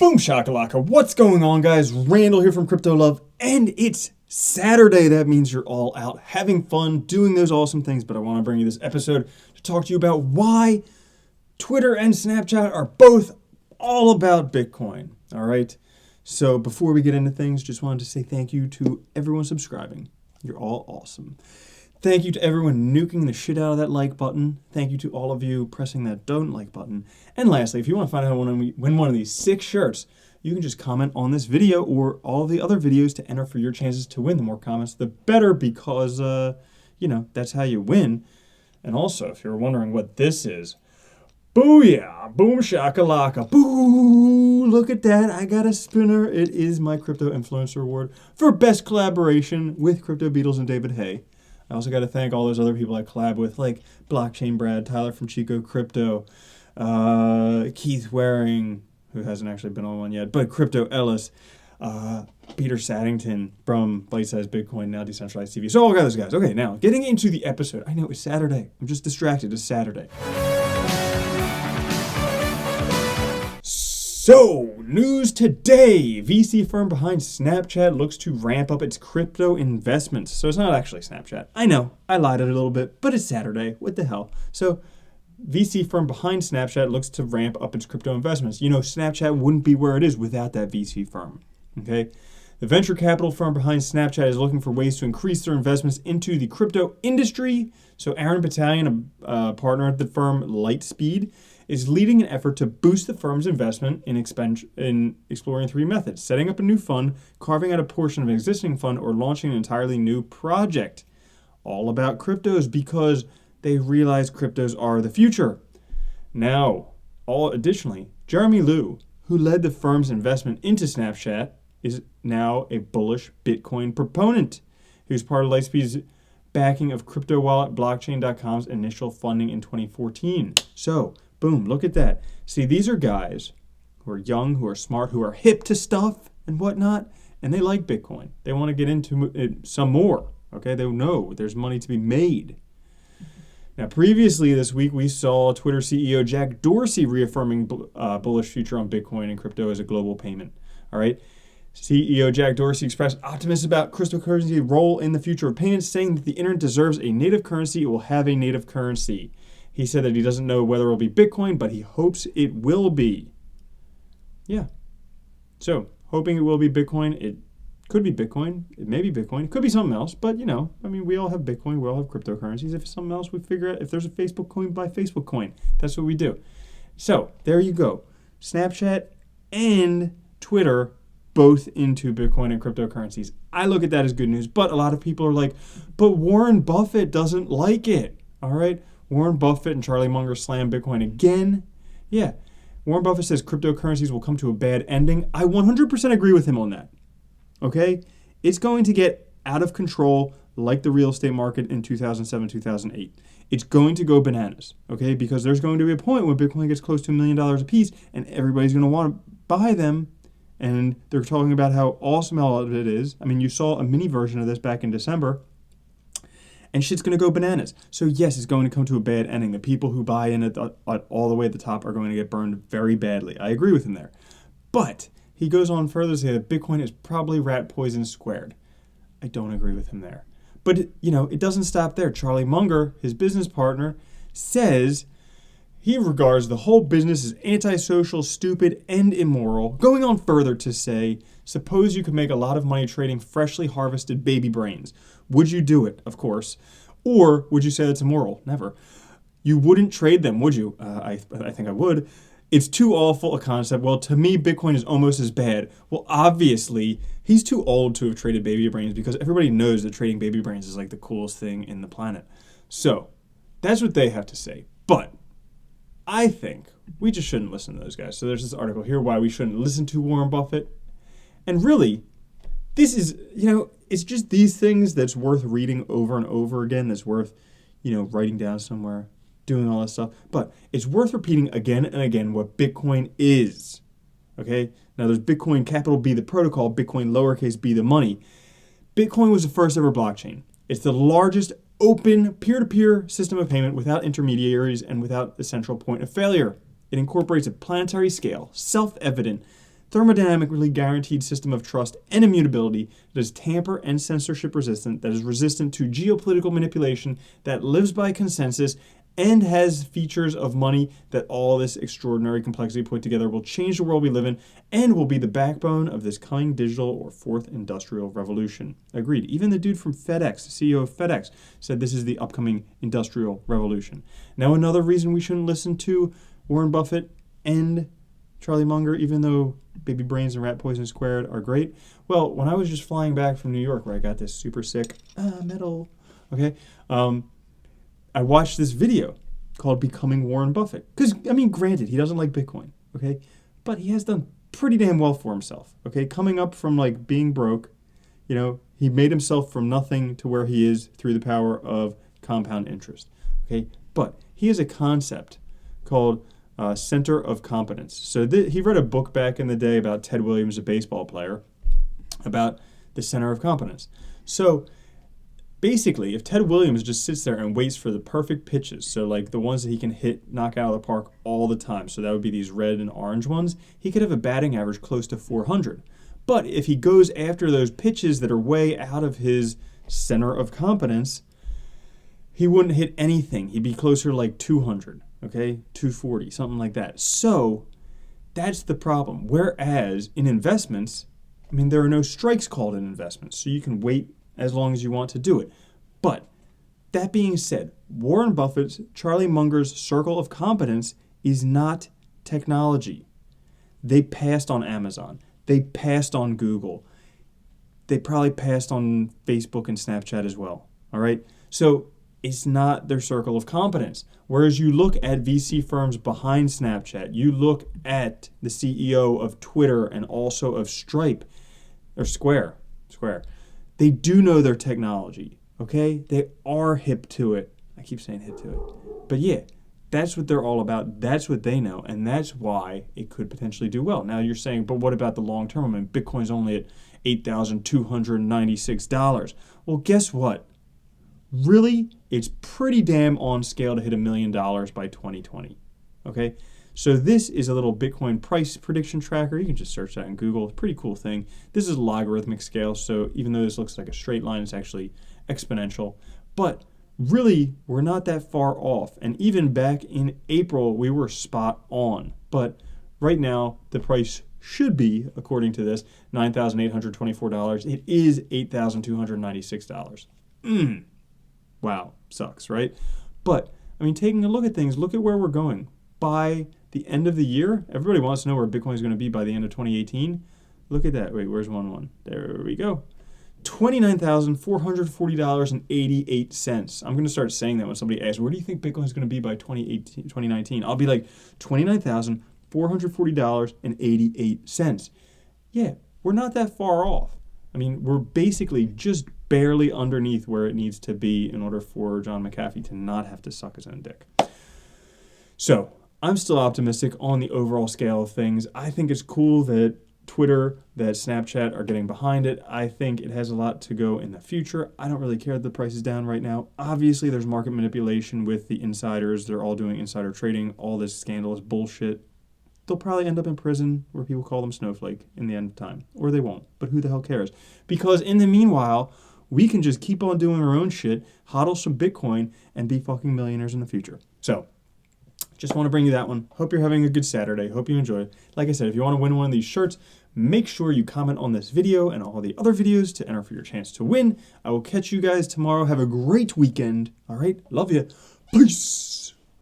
Boom shakalaka, what's going on, guys? Randall here from Crypto Love, and it's Saturday. That means you're all out having fun, doing those awesome things, but I want to bring you this episode to talk to you about why Twitter and Snapchat are both all about Bitcoin, all right? So before we get into things, just wanted to say thank you to everyone subscribing. You're all awesome. Thank you to everyone nuking the shit out of that like button. Thank you to all of you pressing that don't like button. And lastly, if you want to find out how to win one of these 6 shirts, you can just comment on this video or all the other videos to enter for your chances to win. The more comments, the better, because, that's how you win. And also, if you're wondering what this is, booyah, boom shakalaka, boo, look at that, I got a spinner. It is my Crypto Influencer Award for Best Collaboration with Crypto Beatles and David Hay. I also got to thank all those other people I collab with, like Blockchain Brad, Tyler from Chico Crypto, Keith Waring, who hasn't actually been on one yet, but Crypto Ellis, Peter Saddington from Bite Size Bitcoin, now Decentralized TV. So all those guys. Okay, now getting into the episode. I know it's Saturday. I'm just distracted. It's Saturday. So, news today. VC firm behind Snapchat looks to ramp up its crypto investments. So it's not actually Snapchat. I know, I lied a little bit, but it's Saturday. What the hell? So, VC firm behind Snapchat looks to ramp up its crypto investments. You know, Snapchat wouldn't be where it is without that VC firm. Okay? The venture capital firm behind Snapchat is looking for ways to increase their investments into the crypto industry. So Aaron Battalion, a partner at the firm Lightspeed, is leading an effort to boost the firm's investment in exploring 3 methods: setting up a new fund, carving out a portion of an existing fund, or launching an entirely new project. All about cryptos, because they realize cryptos are the future. Now, additionally, Jeremy Liu, who led the firm's investment into Snapchat, is now a bullish Bitcoin proponent, who's part of Lightspeed's backing of crypto wallet Blockchain.com's initial funding in 2014. So, boom, look at that. See, these are guys who are young, who are smart, who are hip to stuff and whatnot, and they like Bitcoin. They want to get into it some more, okay? They know there's money to be made. Now, previously this week, we saw Twitter CEO Jack Dorsey reaffirming bullish future on Bitcoin and crypto as a global payment, all right? CEO Jack Dorsey expressed optimism about cryptocurrency's role in the future of payments, saying that the internet deserves a native currency. It will have a native currency. He said that he doesn't know whether it will be Bitcoin, but he hopes it will be. Yeah. So, hoping it will be Bitcoin. It could be Bitcoin. It may be Bitcoin. It could be something else. But, we all have Bitcoin. We all have cryptocurrencies. If it's something else, we figure out if there's a Facebook coin, buy Facebook coin. That's what we do. So, there you go. Snapchat and Twitter, both into Bitcoin and cryptocurrencies. I look at that as good news. But a lot of people are like, but Warren Buffett doesn't like it. All right? Warren Buffett and Charlie Munger slam Bitcoin again. Yeah, Warren Buffett says cryptocurrencies will come to a bad ending. I 100% agree with him on that. Okay? It's going to get out of control like the real estate market in 2007, 2008. It's going to go bananas, okay? Because there's going to be a point when Bitcoin gets close to $1 million a piece and everybody's going to want to buy them. And they're talking about how awesome all of it is. I mean, you saw a mini version of this back in December. And shit's going to go bananas. So yes, it's going to come to a bad ending. The people who buy in at all the way at the top are going to get burned very badly. I agree with him there. But he goes on further to say that Bitcoin is probably rat poison squared. I don't agree with him there. But, it doesn't stop there. Charlie Munger, his business partner, says he regards the whole business as antisocial, stupid, and immoral. Going on further to say, suppose you could make a lot of money trading freshly harvested baby brains. Would you do it? Of course. Or would you say that's immoral? Never. You wouldn't trade them, would you? I think I would. It's too awful a concept. Well, to me, Bitcoin is almost as bad. Well, obviously, he's too old to have traded baby brains, because everybody knows that trading baby brains is like the coolest thing in the planet. So, that's what they have to say. But I think we just shouldn't listen to those guys. So there's this article here why we shouldn't listen to Warren Buffett. And really, this is, it's just these things that's worth reading over and over again, that's worth, writing down somewhere, doing all this stuff. But it's worth repeating again and again what Bitcoin is. Okay? Now there's Bitcoin, capital B, the protocol, Bitcoin, lowercase b, the money. Bitcoin was the first ever blockchain. It's the largest open peer-to-peer system of payment without intermediaries and without a central point of failure. It incorporates a planetary scale, self-evident, thermodynamically guaranteed system of trust and immutability that is tamper and censorship resistant, that is resistant to geopolitical manipulation, that lives by consensus, and has features of money that all this extraordinary complexity put together will change the world we live in and will be the backbone of this coming digital or fourth industrial revolution. Agreed. Even the dude from FedEx, the CEO of FedEx, said this is the upcoming industrial revolution. Now, another reason we shouldn't listen to Warren Buffett and Charlie Munger, even though Baby Brains and Rat Poison Squared are great. Well, when I was just flying back from New York where I got this super sick metal, okay, I watched this video called Becoming Warren Buffett. Because, I mean, granted, he doesn't like Bitcoin, okay? But he has done pretty damn well for himself, okay? Coming up from, like, being broke, you know, he made himself from nothing to where he is through the power of compound interest, okay? But he has a concept called center of competence. So he read a book back in the day about Ted Williams, a baseball player, about the center of competence. So basically, if Ted Williams just sits there and waits for the perfect pitches, so like the ones that he can hit, knock out of the park all the time, so that would be these red and orange ones, he could have a batting average close to 400. But if he goes after those pitches that are way out of his center of competence, he wouldn't hit anything. He'd be closer to like 200, okay, 240, something like that. So that's the problem. Whereas in investments, I mean, there are no strikes called in investments, so you can wait as long as you want to do it. But that being said, Warren Buffett's, Charlie Munger's circle of competence is not technology. They passed on Amazon. They passed on Google. They probably passed on Facebook and Snapchat as well. All right? So it's not their circle of competence. Whereas you look at VC firms behind Snapchat, you look at the CEO of Twitter and also of Stripe, or Square. They do know their technology, okay? They are hip to it. I keep saying hip to it. But yeah, that's what they're all about. That's what they know, and that's why it could potentially do well. Now you're saying, but what about the long term? I mean, Bitcoin's only at $8,296. Well, guess what? Really, it's pretty damn on scale to hit $1 million by 2020, okay? So this is a little Bitcoin price prediction tracker. You can just search that in Google. It's a pretty cool thing. This is a logarithmic scale, so even though this looks like a straight line, it's actually exponential. But really, we're not that far off. And even back in April, we were spot on. But right now, the price should be, according to this, $9,824. It is $8,296. Wow, sucks, right? But, I mean, taking a look at things, look at where we're going. By the end of the year, everybody wants to know where Bitcoin is going to be by the end of 2018. Look at that. Wait, where's 1-1? There we go. $29,440.88. I'm going to start saying that when somebody asks, where do you think Bitcoin is going to be by 2019? I'll be like, $29,440.88. Yeah, we're not that far off. I mean, we're basically just barely underneath where it needs to be in order for John McAfee to not have to suck his own dick. So, I'm still optimistic on the overall scale of things. I think it's cool that Twitter, that Snapchat are getting behind it. I think it has a lot to go in the future. I don't really care that the price is down right now. Obviously, there's market manipulation with the insiders. They're all doing insider trading. All this scandalous bullshit. They'll probably end up in prison where people call them snowflake in the end of time. Or they won't. But who the hell cares? Because in the meanwhile, we can just keep on doing our own shit, hodl some Bitcoin, and be fucking millionaires in the future. So, just want to bring you that one. Hope you're having a good Saturday. Hope you enjoy it. Like I said, if you want to win one of these shirts, make sure you comment on this video and all the other videos to enter for your chance to win. I will catch you guys tomorrow. Have a great weekend. All right? Love you. Peace.